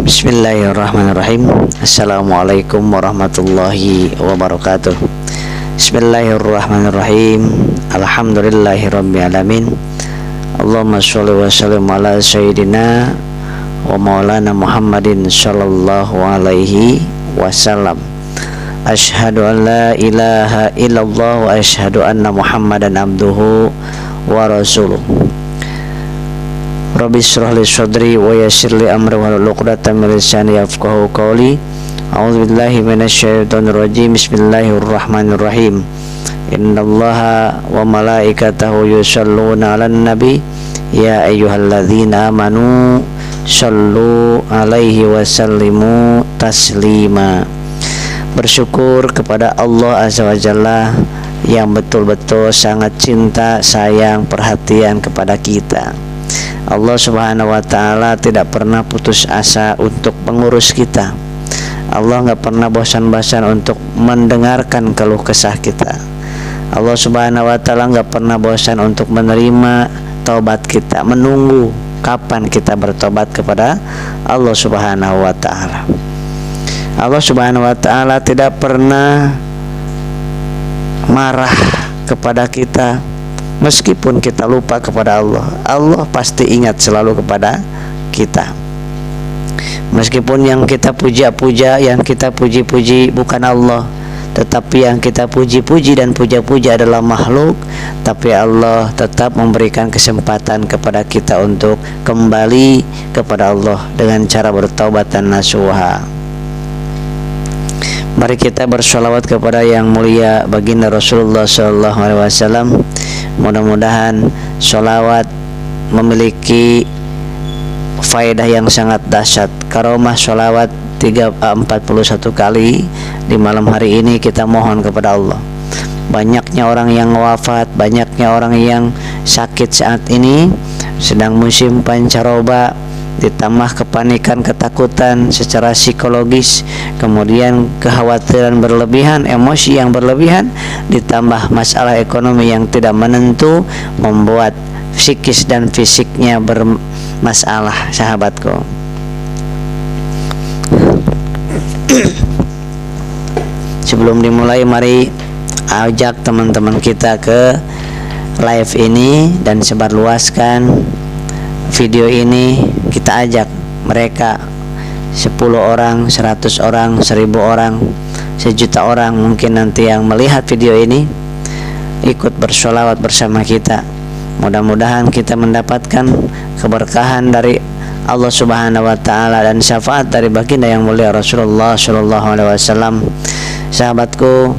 Bismillahirrahmanirrahim. Assalamualaikum warahmatullahi wabarakatuh. Bismillahirrahmanirrahim. Alhamdulillahirabbil alamin. Allahumma sholli wa sallim ala sayyidina wa maulana Muhammadin sallallahu alaihi wasallam. Asyhadu an la ilaha illallah wa asyhadu anna Muhammadan abduhu wa rasuluh. Rabbi shrah li sadri wa yassir li amri wahlul 'uqdatam min lisani yafqahu qawli. A'udzu billahi minasyaitonir rajim. Bismillahirrahmanirrahim. Innallaha wa malaikatahu yusholluna 'alan nabi ya ayyuhalladzina amanu shallu 'alaihi wa sallimu taslima. Bersyukur kepada Allah Azza wa Jalla yang betul-betul sangat cinta, sayang, perhatian kepada kita. Allah Subhanahu wa ta'ala tidak pernah putus asa untuk pengurus kita. Allah nggak pernah bosan-bosan untuk mendengarkan keluh kesah kita. Allah Subhanahu wa ta'ala nggak pernah bosan untuk menerima taubat kita, menunggu kapan kita bertobat kepada Allah Subhanahu wa ta'ala. Allah Subhanahu wa ta'ala tidak pernah marah kepada kita. Meskipun kita lupa kepada Allah, Allah pasti ingat selalu kepada kita. Meskipun yang kita puja-puja, yang kita puji-puji bukan Allah, tetapi yang kita puji-puji dan puja-puja adalah makhluk, tapi Allah tetap memberikan kesempatan kepada kita untuk kembali kepada Allah dengan cara bertaubat dan nasuha. Mari kita bersolawat kepada yang mulia baginda Rasulullah SAW. Mudah-mudahan sholawat memiliki faedah yang sangat dahsyat. Karomah sholawat 41 kali di malam hari ini kita mohon kepada Allah. Banyaknya orang yang wafat, banyaknya orang yang sakit saat ini, sedang musim pancaroba, ditambah kepanikan, ketakutan secara psikologis, kemudian kekhawatiran berlebihan, emosi yang berlebihan, ditambah masalah ekonomi yang tidak menentu, membuat psikis dan fisiknya bermasalah, sahabatku. Sebelum dimulai, mari ajak teman-teman kita ke live ini dan sebarluaskan video ini. Kita ajak mereka 10 orang, 100 orang, 1000 orang, 1.000.000 orang mungkin nanti yang melihat video ini ikut bersolawat bersama kita. Mudah-mudahan kita mendapatkan keberkahan dari Allah Subhanahu wa ta'ala dan syafaat dari baginda yang mulia Rasulullah sallallahu alaihi wasallam. Sahabatku,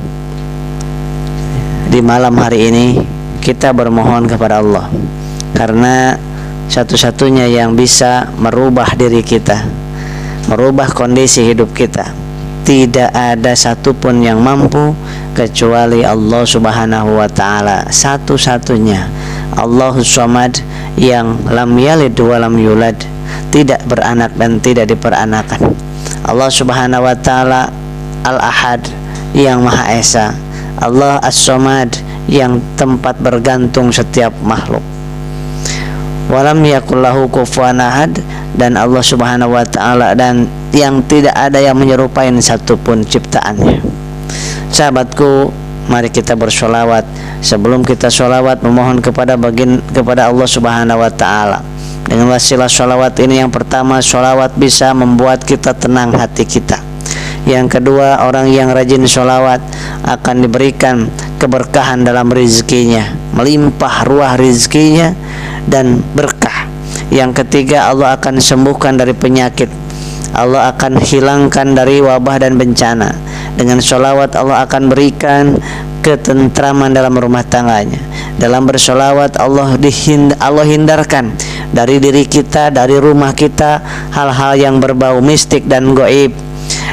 di malam hari ini kita bermohon kepada Allah, karena satu-satunya yang bisa merubah diri kita, merubah kondisi hidup kita, tidak ada satupun yang mampu kecuali Allah Subhanahu wa ta'ala. Satu-satunya Allahus Samad yang lam yalid wa lam yulad, tidak beranak dan tidak diperanakan. Allah Subhanahu wa ta'ala Al-Ahad yang Maha Esa. Allah As-Samad yang tempat bergantung setiap makhluk. Walam yakullahu kufuwan ahad, dan Allah Subhanahu wa ta'ala dan yang tidak ada yang menyerupai satupun ciptaannya. Sahabatku, mari kita bersolawat. Sebelum kita solawat, memohon kepada Allah Subhanahu wa ta'ala. Dengan wasilah solawat ini, yang pertama, solawat bisa membuat kita tenang hati kita. Yang kedua, orang yang rajin solawat akan diberikan keberkahan dalam rezekinya, melimpah ruah rezekinya dan berkah. Yang ketiga, Allah akan sembuhkan dari penyakit, Allah akan hilangkan dari wabah dan bencana. Dengan sholawat Allah akan berikan ketentraman dalam rumah tangganya. Dalam bersolawat Allah hindarkan dari diri kita, dari rumah kita, hal-hal yang berbau mistik dan gaib.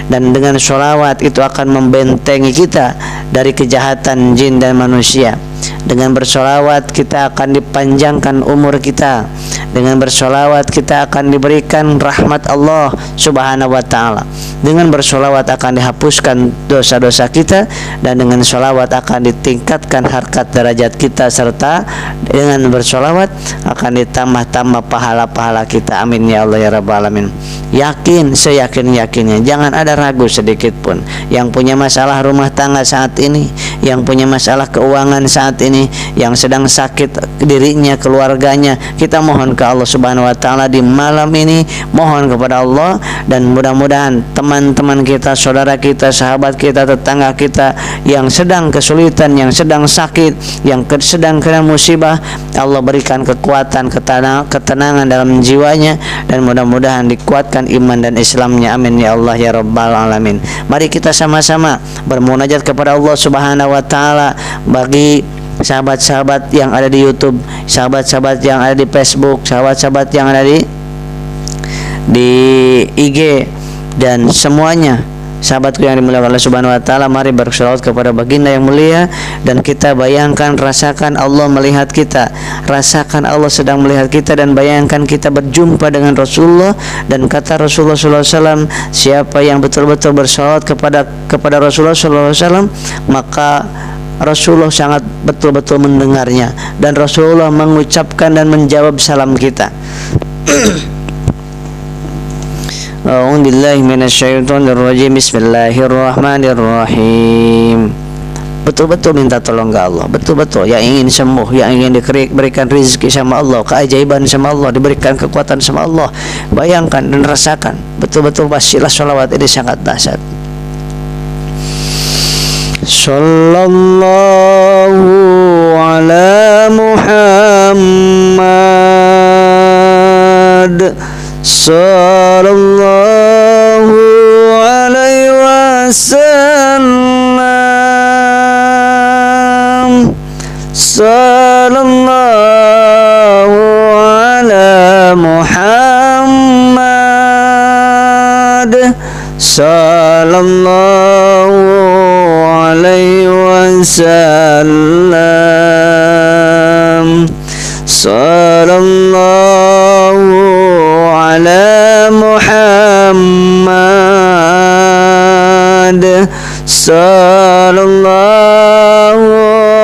Dan dengan sholawat itu akan membentengi kita dari kejahatan jin dan manusia. Dengan bersolawat kita akan dipanjangkan umur kita. Dengan bersolawat kita akan diberikan rahmat Allah Subhanahu wa ta'ala. Dengan bersolawat akan dihapuskan dosa-dosa kita, dan dengan solawat akan ditingkatkan harkat derajat kita, serta dengan bersolawat akan ditambah-tambah pahala-pahala kita. Amin ya Allah ya Rabbal alamin. yakin seyakin-yakinnya, jangan ada ragu sedikit pun. Yang punya masalah rumah tangga saat ini, yang punya masalah keuangan saat ini, yang sedang sakit dirinya, keluarganya, kita mohon ke Allah Subhanahu wa taala di malam ini, mohon kepada Allah, dan mudah-mudahan teman-teman kita, saudara kita, sahabat kita, tetangga kita yang sedang kesulitan, yang sedang sakit, yang sedang kena musibah, Allah berikan kekuatan, ketenangan dalam jiwanya, dan mudah-mudahan dikuatkan iman dan Islamnya. Amin ya Allah ya Rabbal Alamin. Mari kita sama-sama bermunajat kepada Allah Subhanahu wa taala. Bagi sahabat-sahabat yang ada di YouTube, sahabat-sahabat yang ada di Facebook, sahabat-sahabat yang ada di IG, dan semuanya sahabatku yang dimuliakan Allah Subhanahu wa taala, mari bersolawat kepada baginda yang mulia, dan kita bayangkan, rasakan Allah melihat kita, rasakan Allah sedang melihat kita, dan bayangkan kita berjumpa dengan Rasulullah. Dan kata Rasulullah sallallahu alaihi wasallam, siapa yang betul-betul bersolawat kepada Rasulullah sallallahu alaihi wasallam, maka Rasulullah sangat betul-betul mendengarnya, dan Rasulullah mengucapkan dan menjawab salam kita. A'udzubillahi minasyaitonirrajim. Bismillahirrahmanirrahim. Betul-betul minta tolong ke Allah, betul-betul yang ingin sembuh, yang ingin diberikan rezeki sama Allah, keajaiban sama Allah, diberikan kekuatan sama Allah. Bayangkan dan rasakan betul-betul, wasilah sholawat ini sangat dahsyat. Sallallahu ala Muhammad, sallallahu alaihi wasallam, sallallahu ala Muhammad, sallallahu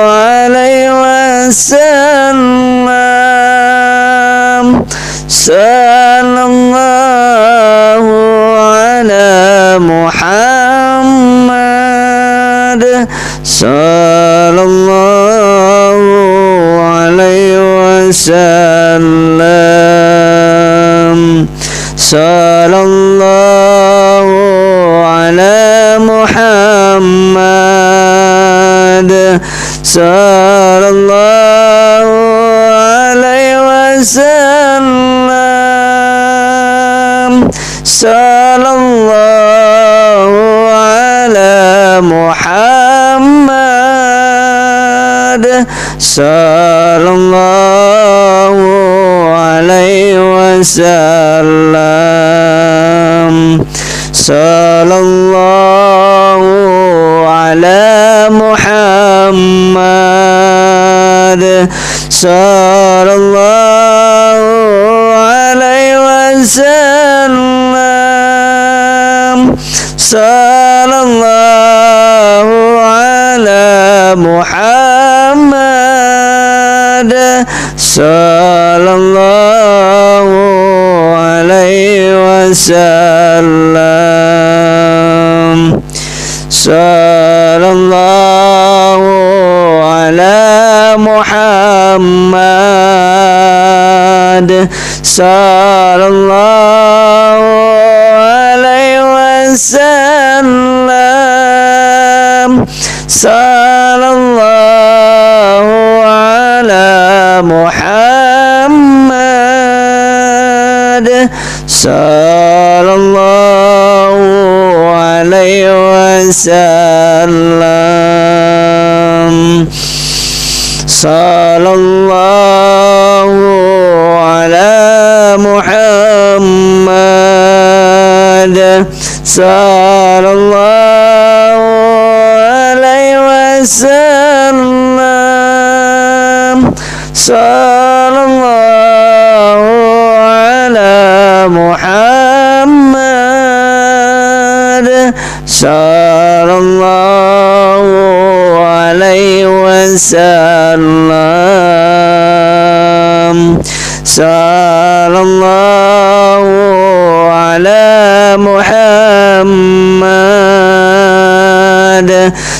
alaihi wasallam, sallallahu ala Muhammad, sallallahu alaihi wasallam, sallallahu ala Muhammad, sallallahu alaihi wasallam, sallallahu ala Muhammad, sallallahu alaihi wasallam, sallallahu ala Muhammad, sallallahu alaihi wasallam, sallallahu ala Muhammad, sallallahu alaihi wasallam, sallallahu ala Muhammad, sallallahu alaihi wasallam, sallallahu ala Muhammad, sallallahu alaihi wasallam, sallallahu ala Muhammad, sallallahu alaihi wasallam, sallallahu ala Muhammad, sallallahu alaihi wasallam, sallallahu ala Muhammad, sallallahu alaihi wasallam, sallallahu على محمد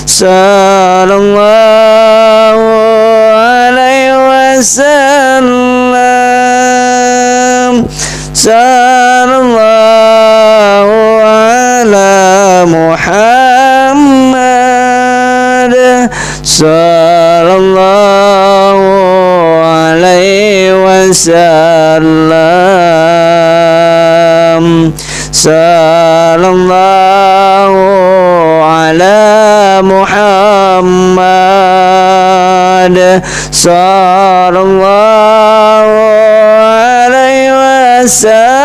صلى الله عليه وسلم صلى الله على محمد صلى الله عليه وسلم صلى الله على محمد صلى الله عليه وسلم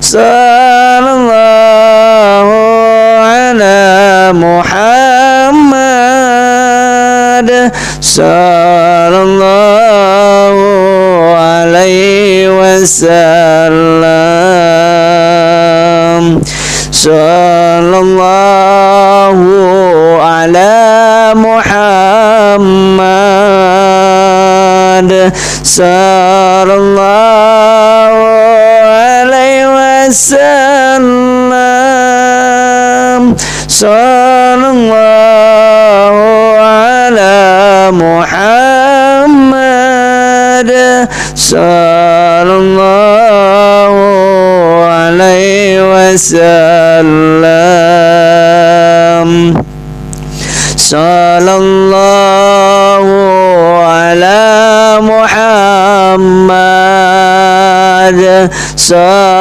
صلى الله على محمد صلى الله عليه وسلم صلى الله على محمد صلى الله عليه وسلم صلى الله على محمد صلى الله عليه وسلم صلى الله على محمد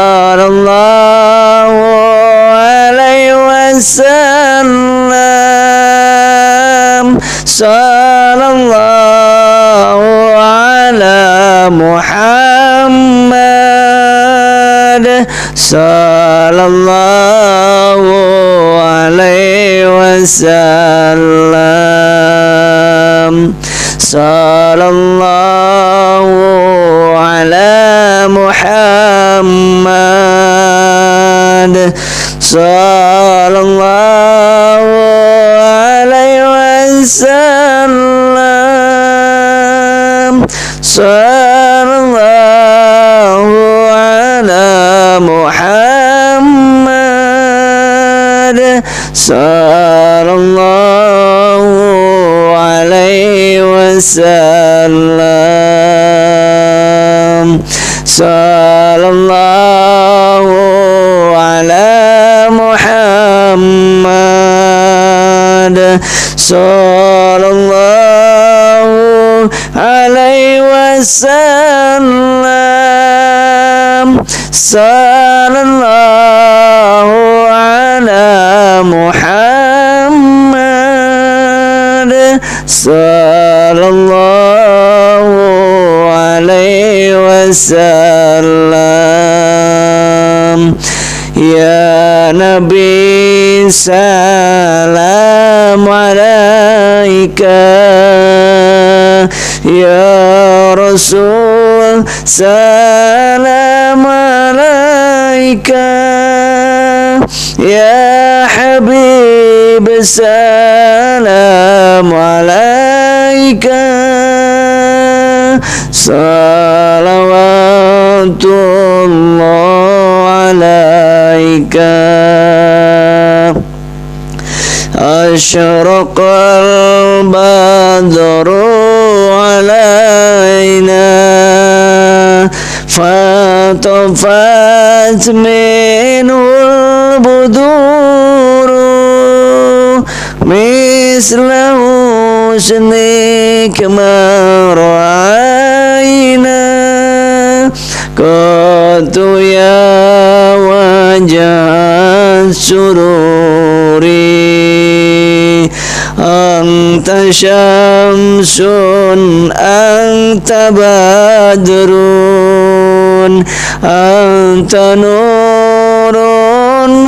صلى الله عليه وسلم صلى الله على محمد صلى الله عليه وسلم صلى الله على محمد صلى الله عليه وسلم صلى الله على محمد صلى الله عليه وسلم صلى الله على محمد صلى الله عليه وسلم صلى الله على محمد صلى الله عليه وسلم يا نبي سلام عليك يا رسول سلام عليك يا حبيب سلام عليك صلوات الله عليك أشرق البدر علينا فطفت منه البدور مثل حسنك ما رأينا قد يا وجه السرور أنت شمس أنت بدر أنت نور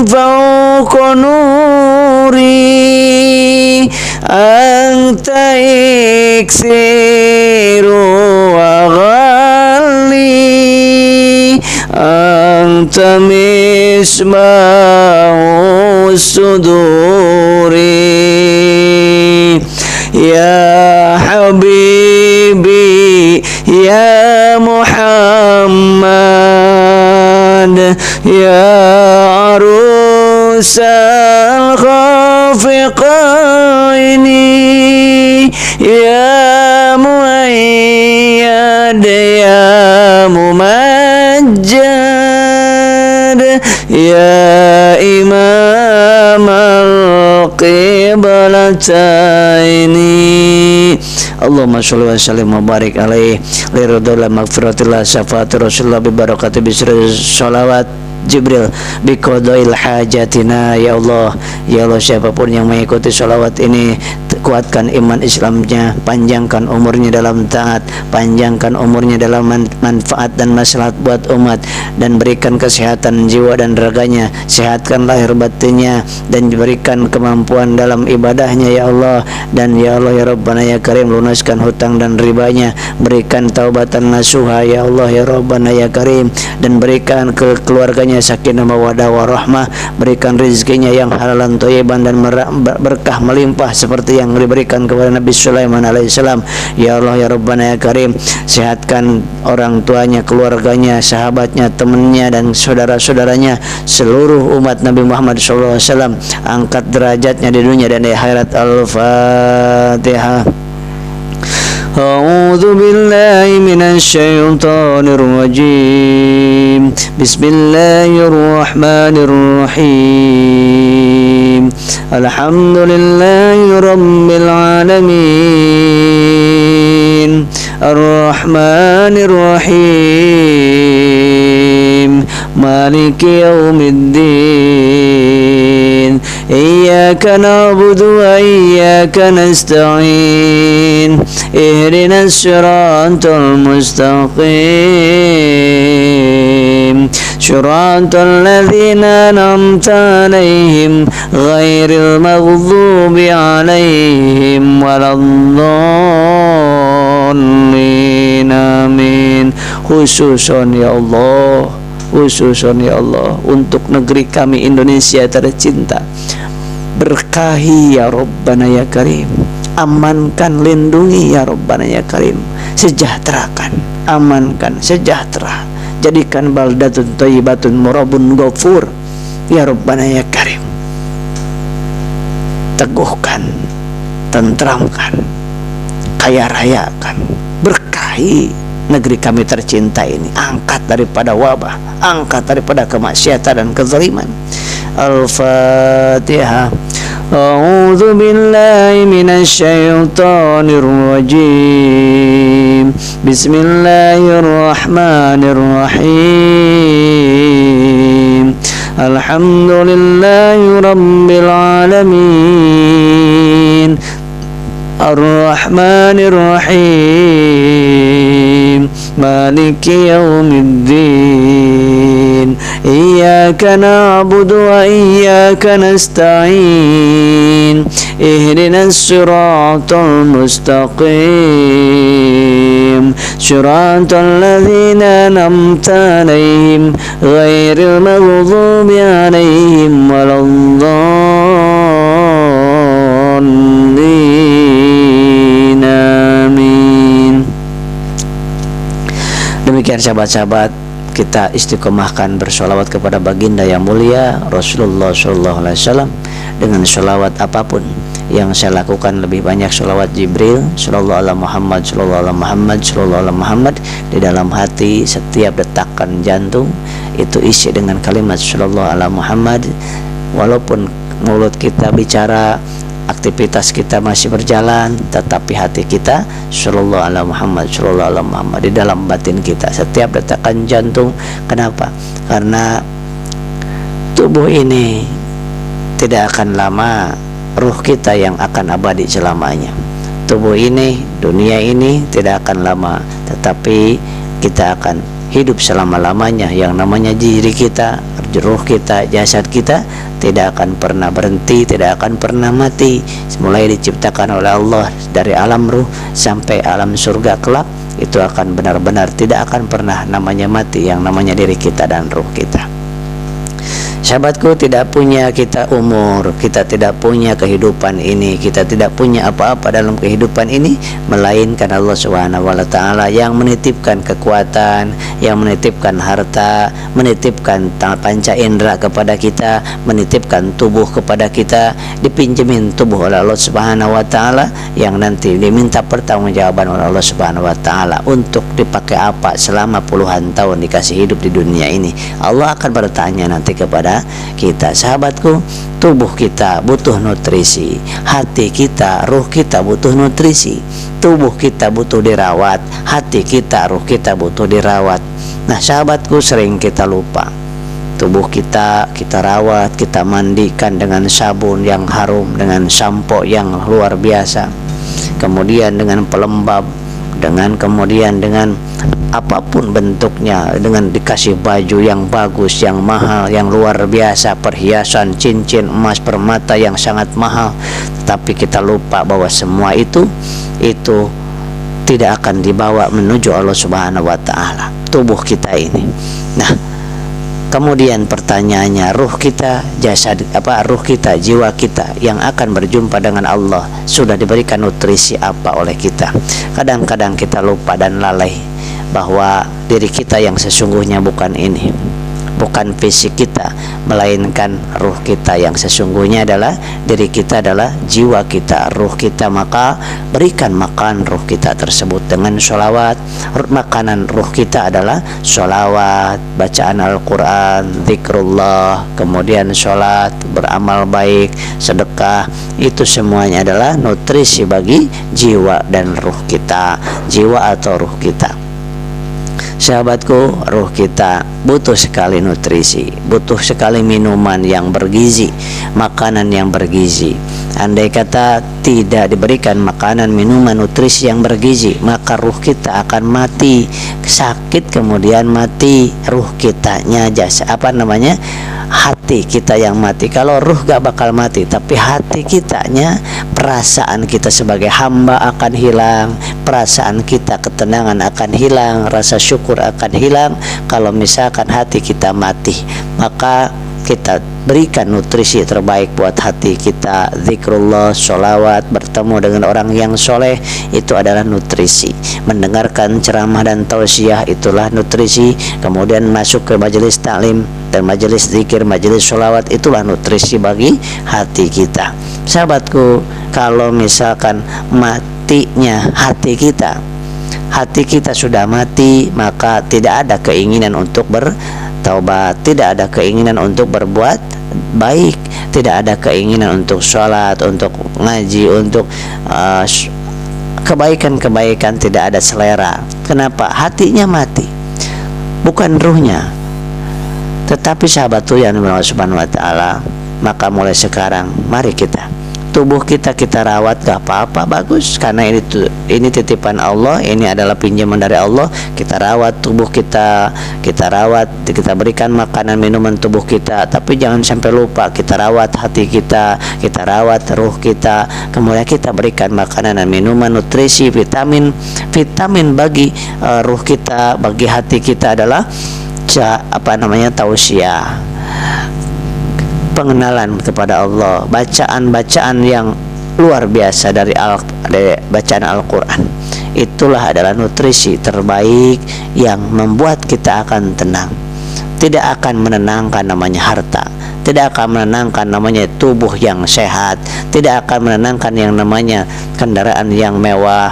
فوق نوري أنت إكسير وغالي أنت مصباح الصدور يا حبيبي يا محمد يا عروس الخافقين يا مؤيد يا ممجد يا إمام القبلتين Allahumma sholli wa sallim wa barik alaihi li ridha maghfiratillah syafaati rasulullah bi barakati bisri sholawat Jibril bi qadail hajatina. Ya Allah, ya Allah, siapapun yang mengikuti sholawat ini, kuatkan iman Islamnya, panjangkan umurnya dalam taat, panjangkan umurnya dalam manfaat dan maslahat buat umat, dan berikan kesehatan jiwa dan raganya, sehatkan lahir batinnya, dan berikan kemampuan dalam ibadahnya ya Allah. Dan ya Allah ya Rabbana ya Karim, lunaskan hutang dan ribanya, berikan taubatan nasuha ya Allah ya Rabbana ya Karim, dan berikan ke keluarganya sakinah mawaddah warahmah, berikan rezekinya yang halalan thayyiban dan berkah melimpah seperti yang diberikan kepada Nabi Sulaiman alaihissalam. Ya Allah ya Rabbana ya Karim, sehatkan orang tuanya, keluarganya, sahabatnya, temannya, dan saudara-saudaranya, seluruh umat Nabi Muhammad SAW. Angkat derajatnya di dunia dan di akhirat. Al-Fatihah. A'udzu billahi minasy syaithanir rajim. Bismillahirrahmanirrahim. Alhamdulillahi rabbil alamin. Ar-Rahmanir Rahim. Maliki yaumiddin. Iyyaka na'budu wa iyyaka nasta'in. Ihdinas siratal mustaqim. Siratal ladzina an'amta 'alaihim ghairil maghdubi 'alaihim waladdallin. Amin. Khususon ya Allah, khususon ya Allah untuk negeri kami Indonesia tercinta, berkahi ya Rabbana ya Karim, amankan, lindungi ya Rabbana ya Karim, sejahterakan, amankan, sejahtera, jadikan baldatun thayyibatun murabun ghafur ya Rabbana ya Karim, teguhkan, tentramkan, kaya rayakan, berkahi negeri kami tercinta ini, angkat daripada wabah, angkat daripada kemaksiatan dan kezaliman. Al-Fatihah. A'udzu billahi minasy syaithanir rajim. Bismillahirrahmanirrahim. Alhamdulillahi rabbil alamin. Ar-Rahmanir Rahim. Maliki yaumiddin. Iyyaka na'budu wa iyyaka nasta'in. Ihdinas siratal mustaqim. Siratal ladzina an'amta 'alaihim ghairil maghdubi 'alaihim waladdallin. Amin. Demikian sahabat-sahabat, kita istiqomahkan bersolawat kepada baginda yang mulia Rasulullah SAW dengan solawat apapun yang saya lakukan. Lebih banyak solawat Jibril, sallallahu ala Muhammad, sallallahu ala Muhammad, sallallahu ala Muhammad. Di dalam hati setiap detakan jantung itu isi dengan kalimat sallallahu ala Muhammad. Walaupun mulut kita bicara, aktivitas kita masih berjalan, tetapi hati kita sallallahu ala Muhammad, sallallahu ala Muhammad di dalam batin kita setiap detakan jantung. Kenapa? Karena tubuh ini tidak akan lama, ruh kita yang akan abadi selamanya. Tubuh ini, dunia ini tidak akan lama, tetapi kita akan hidup selama-lamanya. Yang namanya diri kita, ruh kita, jasad kita tidak akan pernah berhenti, tidak akan pernah mati. Mulai diciptakan oleh Allah dari alam ruh sampai alam surga kelak, itu akan benar-benar tidak akan pernah namanya mati, yang namanya diri kita dan ruh kita. Sahabatku, tidak punya kita umur, kita tidak punya kehidupan ini, kita tidak punya apa-apa dalam kehidupan ini melainkan Allah Subhanahu wa taala yang menitipkan kekuatan, yang menitipkan harta, menitipkan panca indera kepada kita, menitipkan tubuh kepada kita, dipinjemin tubuh oleh Allah Subhanahu wa taala yang nanti diminta pertanggungjawaban oleh Allah Subhanahu wa taala untuk dipakai apa selama puluhan tahun dikasih hidup di dunia ini. Allah akan bertanya nanti kepada kita. Sahabatku, tubuh kita butuh nutrisi, hati kita, ruh kita butuh nutrisi, tubuh kita butuh dirawat, hati kita, ruh kita butuh dirawat. Nah sahabatku, sering kita lupa. Tubuh kita rawat, kita mandikan dengan sabun yang harum, dengan sampo yang luar biasa, kemudian dengan pelembab, dengan apapun bentuknya, dengan dikasih baju yang bagus, yang mahal, yang luar biasa, perhiasan, cincin, emas, permata yang sangat mahal. Tapi kita lupa bahwa semua itu tidak akan dibawa menuju Allah Subhanahu wa taala, tubuh kita ini. Nah, kemudian pertanyaannya, ruh kita, ruh kita, jiwa kita yang akan berjumpa dengan Allah sudah diberikan nutrisi apa oleh kita? Kadang-kadang kita lupa dan lalai bahwa diri kita yang sesungguhnya bukan ini, bukan fisik kita, melainkan ruh kita yang sesungguhnya adalah diri kita, adalah jiwa kita, ruh kita. Maka berikan makan ruh kita tersebut dengan sholawat. Makanan ruh kita adalah sholawat, bacaan Al-Quran, zikrullah, kemudian sholat, beramal baik, sedekah. Itu semuanya adalah nutrisi bagi jiwa dan ruh kita, jiwa atau ruh kita. Sahabatku, ruh kita butuh sekali nutrisi, butuh sekali minuman yang bergizi, makanan yang bergizi. Andai kata tidak diberikan makanan, minuman, nutrisi yang bergizi, maka ruh kita akan mati, sakit kemudian mati. Ruh kitanya hati kita yang mati. Kalau ruh gak bakal mati, tapi hati kitanya, perasaan kita sebagai hamba akan hilang, perasaan kita, ketenangan akan hilang, rasa syukur akan hilang. Kalau misalkan hati kita mati, maka kita berikan nutrisi terbaik buat hati kita. Zikrullah, sholawat, bertemu dengan orang yang soleh, itu adalah nutrisi. Mendengarkan ceramah dan tausiah, itulah nutrisi. Kemudian masuk ke majelis taklim dan majelis zikir, majelis sholawat, itulah nutrisi bagi hati kita. Sahabatku, kalau misalkan matinya hati kita sudah mati, maka tidak ada keinginan untuk bertaubat, tidak ada keinginan untuk berbuat baik, tidak ada keinginan untuk sholat, untuk ngaji, untuk kebaikan-kebaikan, tidak ada selera. Kenapa? Hatinya mati, bukan ruhnya. Tetapi sahabatku yang Allah Subhanahu wa taala, maka mulai sekarang mari tubuh kita rawat, gak apa-apa, bagus, karena ini titipan Allah, ini adalah pinjaman dari Allah. Kita rawat tubuh kita rawat, kita berikan makanan, minuman tubuh kita. Tapi jangan sampai lupa kita rawat hati kita rawat ruh kita. Kemudian kita berikan makanan dan minuman, nutrisi, vitamin bagi ruh kita, bagi hati kita adalah tausiah, pengenalan kepada Allah, bacaan-bacaan yang luar biasa dari bacaan Al-Quran. Itulah adalah nutrisi terbaik yang membuat kita akan tenang. Tidak akan menenangkan namanya harta, tidak akan menenangkan namanya tubuh yang sehat, tidak akan menenangkan yang namanya kendaraan yang mewah,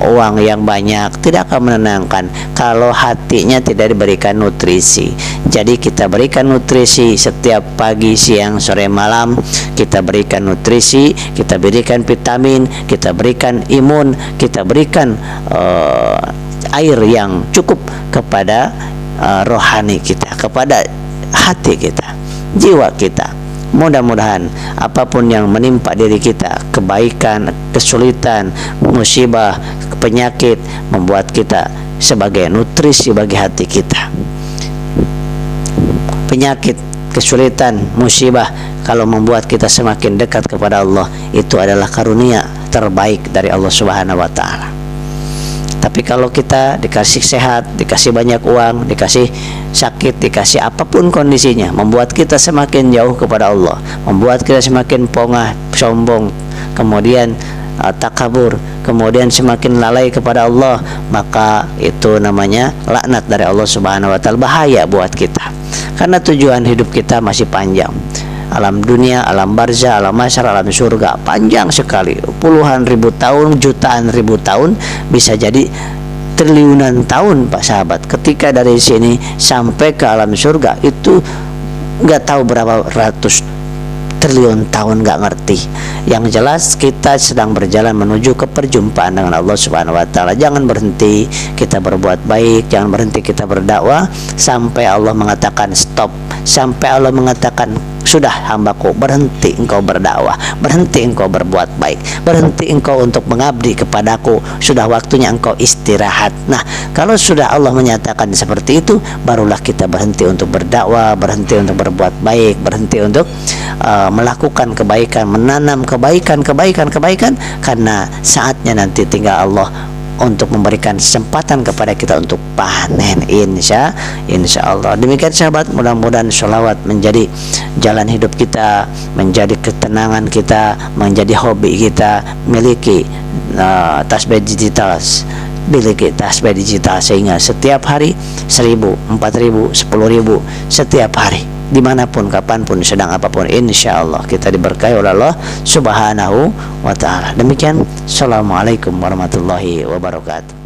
uang yang banyak, tidak akan menenangkan kalau hatinya tidak diberikan nutrisi. Jadi kita berikan nutrisi setiap pagi, siang, sore, malam. Kita berikan nutrisi, kita berikan vitamin, kita berikan imun, kita berikan air yang cukup kepada rohani kita, kepada hati kita, jiwa kita. Mudah-mudahan apapun yang menimpa diri kita, kebaikan, kesulitan, musibah, penyakit, membuat kita sebagai nutrisi bagi hati kita. Penyakit, kesulitan, musibah, kalau membuat kita semakin dekat kepada Allah, itu adalah karunia terbaik dari Allah Subhanahu wa taala. Tapi kalau kita dikasih sehat, dikasih banyak uang, dikasih sakit, dikasih apapun kondisinya, membuat kita semakin jauh kepada Allah, membuat kita semakin pongah, sombong, kemudian takabur, kemudian semakin lalai kepada Allah, maka itu namanya laknat dari Allah Subhanahu wa taala, bahaya buat kita. Karena tujuan hidup kita masih panjang. Alam dunia, alam barzah, alam mahsyar, alam surga panjang sekali, puluhan ribu tahun, jutaan ribu tahun, bisa jadi triliunan tahun Pak sahabat. Ketika dari sini sampai ke alam surga itu nggak tahu berapa ratus triliun tahun, nggak ngerti. Yang jelas kita sedang berjalan menuju ke perjumpaan dengan Allah Subhanahu wa taala. Jangan berhenti kita berbuat baik, jangan berhenti kita berdakwah sampai Allah mengatakan stop, sampai Allah mengatakan sudah hambaku, berhenti engkau berdakwah, berhenti engkau berbuat baik, berhenti engkau untuk mengabdi kepadaku, sudah waktunya engkau istirahat. Nah, kalau sudah Allah menyatakan seperti itu, barulah kita berhenti untuk berdakwah, berhenti untuk berbuat baik, berhenti untuk melakukan kebaikan, menanam kebaikan, karena saatnya nanti tinggal Allah untuk memberikan kesempatan kepada kita untuk panen, insya Allah. Demikian sahabat, mudah-mudahan sholawat menjadi jalan hidup kita, menjadi ketenangan kita, menjadi hobi kita. Miliki tasbih digital, sehingga setiap hari 1.000, 4.000, 10.000 setiap hari, dimanapun, kapanpun, sedang apapun, insya Allah kita diberkahi oleh Allah Subhanahu wa ta'ala. Demikian, assalamualaikum warahmatullahi wabarakatuh.